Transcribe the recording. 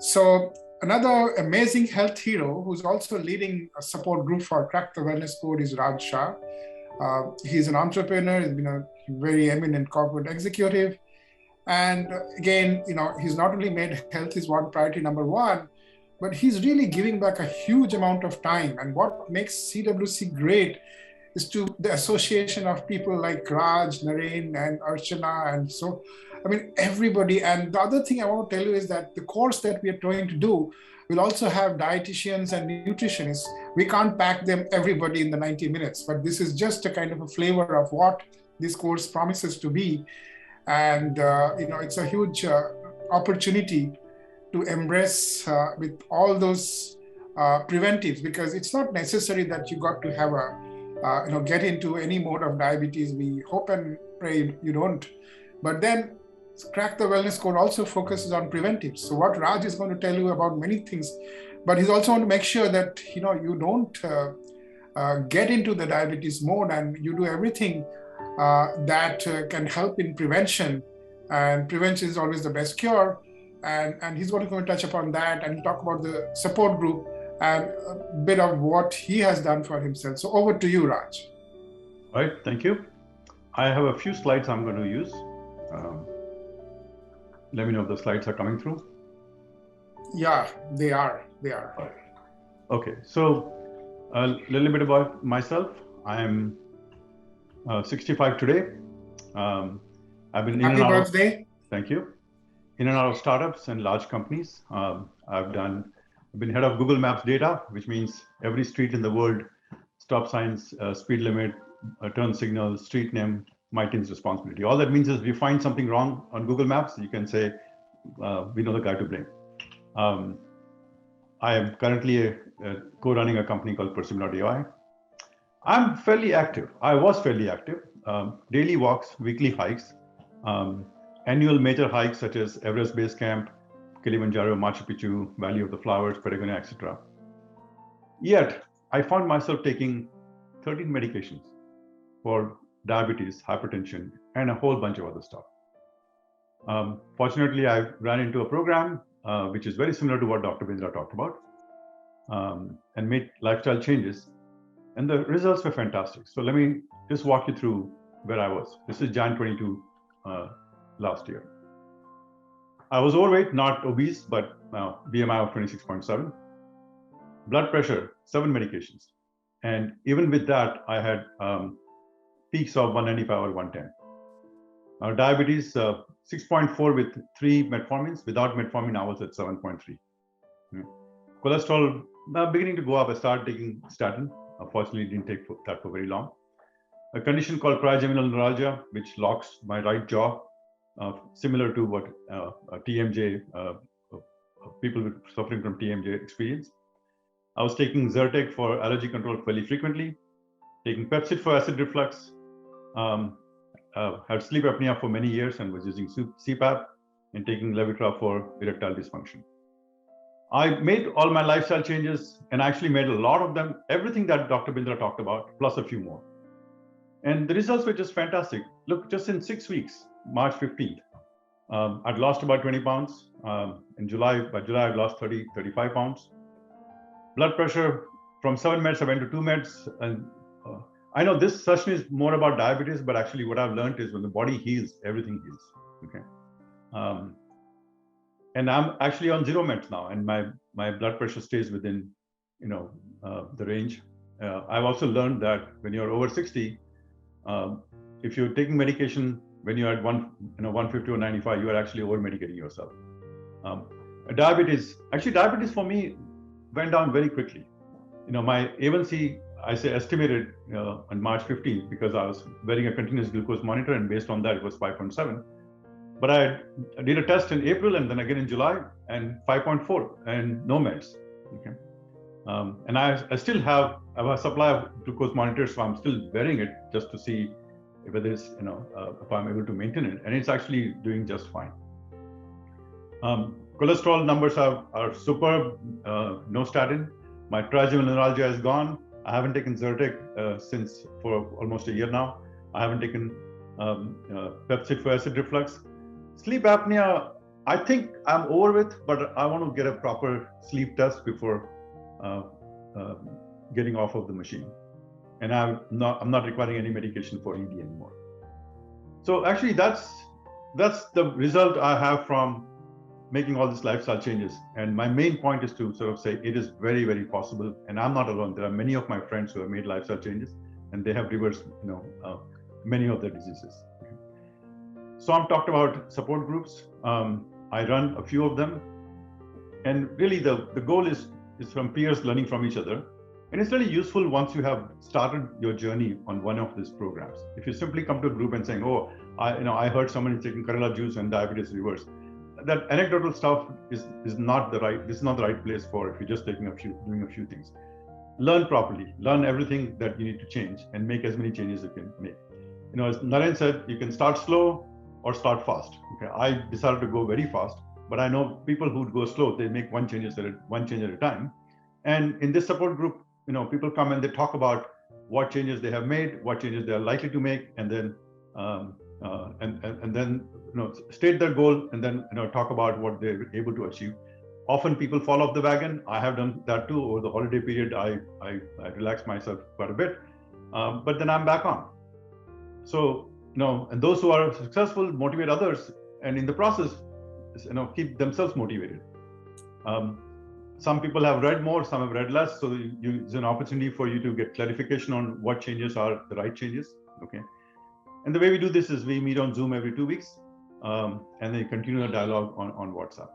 So another amazing health hero who's also leading a support group for Crack the Wellness Code is Raj Shah. He's an entrepreneur. He's been a very eminent corporate executive. And again, he's not only made health his one priority number one, but he's really giving back a huge amount of time. And what makes CWC great is to the association of people like Raj, Naren, and Archana, and so, everybody. And the other thing I want to tell you is that the course that we are trying to do will also have dietitians and nutritionists. We can't pack them everybody in the 90 minutes, but this is just a kind of a flavor of what this course promises to be. And it's a huge opportunity to embrace with all those preventives, because it's not necessary that you got to have get into any mode of diabetes. We hope and pray you don't. But then Crack the Wellness Code also focuses on preventives. So what Raj is going to tell you about many things, but he's also going to make sure that you don't get into the diabetes mode, and you do everything that can help in prevention. And prevention is always the best cure. And he's going to touch upon that and talk about the support group and a bit of what he has done for himself. So over to you, Raj. All right, thank you. I have a few slides I'm going to use. Let me know if the slides are coming through. Yeah, they are. Right. Okay, so a little bit about myself. I am 65 today. I've been Happy birthday. Thank you. In and out of startups and large companies. I've been head of Google Maps data, which means every street in the world, stop signs, speed limit, turn signals, street name, my team's responsibility. All that means is if you find something wrong on Google Maps, you can say, we know the guy to blame. I am currently co-running a company called Persimmon.ai. I'm fairly active. I was fairly active. Daily walks, weekly hikes, annual major hikes such as Everest Base Camp, Kilimanjaro, Machu Picchu, Valley of the Flowers, Patagonia, etc. Yet, I found myself taking 13 medications for diabetes, hypertension, and a whole bunch of other stuff. Fortunately, I ran into a program which is very similar to what Dr. Bindra talked about, and made lifestyle changes. And the results were fantastic. So let me just walk you through where I was. This is Jan 22 last year. I was overweight, not obese, but BMI of 26.7. Blood pressure, 7 medications. And even with that, I had peaks of 195 or 110. Diabetes, 6.4 with 3 metformins. Without metformin, I was at 7.3. Cholesterol beginning to go up. I started taking statin. Unfortunately, it didn't take that for very long. A condition called trigeminal neuralgia, which locks my right jaw, similar to what TMJ, people suffering from TMJ experience. I was taking Zyrtec for allergy control fairly frequently, taking Pepcid for acid reflux, had sleep apnea for many years and was using CPAP, and taking Levitra for erectile dysfunction. I made all my lifestyle changes and actually made a lot of them, everything that Dr. Bindra talked about, plus a few more. And the results were just fantastic. Look, just in 6 weeks, March 15th, I'd lost about 20 pounds. By July, I'd lost 35 pounds. Blood pressure from 7 meds, I went to 2 meds. And I know this session is more about diabetes, but actually what I've learned is when the body heals, everything heals, okay? And I'm actually on 0 meds now, and my blood pressure stays within, the range. I've also learned that when you're over 60, if you're taking medication when you're at 150 or 95, you are actually over-medicating yourself. Diabetes for me went down very quickly. My A1C, I say estimated on March 15th because I was wearing a continuous glucose monitor, and based on that, it was 5.7. But I did a test in April and then again in July, and 5.4 and no meds. Okay. And I still have a supply of glucose monitors, so I'm still wearing it just to see whether it's, if I'm able to maintain it, and it's actually doing just fine. Cholesterol numbers are superb, no statin. My trigeminal neuralgia is gone. I haven't taken Zyrtec since for almost a year now. I haven't taken Pepcid for acid reflux. Sleep apnea, I think I'm over with, but I want to get a proper sleep test before getting off of the machine. And I'm not requiring any medication for ED anymore. So actually, that's the result I have from making all these lifestyle changes. And my main point is to sort of say it is very, very possible. And I'm not alone. There are many of my friends who have made lifestyle changes, and they have reversed, many of their diseases. Okay. So I'm talked about support groups. I run a few of them, and really the goal is from peers learning from each other. And it's really useful once you have started your journey on one of these programs. If you simply come to a group and saying, "Oh, I heard someone is taking Karela juice and diabetes reversed," that anecdotal stuff is not the right. This is not the right place for if you're just doing a few things. Learn properly. Learn everything that you need to change, and make as many changes as you can make. As Naren said, you can start slow or start fast. Okay, I decided to go very fast, but I know people who go slow. They make one change at a time. And in this support group, people come and they talk about what changes they have made, what changes they are likely to make, and then state their goal, and then talk about what they're able to achieve. Often people fall off the wagon. I have done that too. Over the holiday period, I relaxed myself quite a bit, but then I'm back on. So and those who are successful motivate others, and in the process, keep themselves motivated. Some people have read more, some have read less. So it's an opportunity for you to get clarification on what changes are the right changes. Okay. And the way we do this is we meet on Zoom every 2 weeks, and then continue a dialogue on WhatsApp.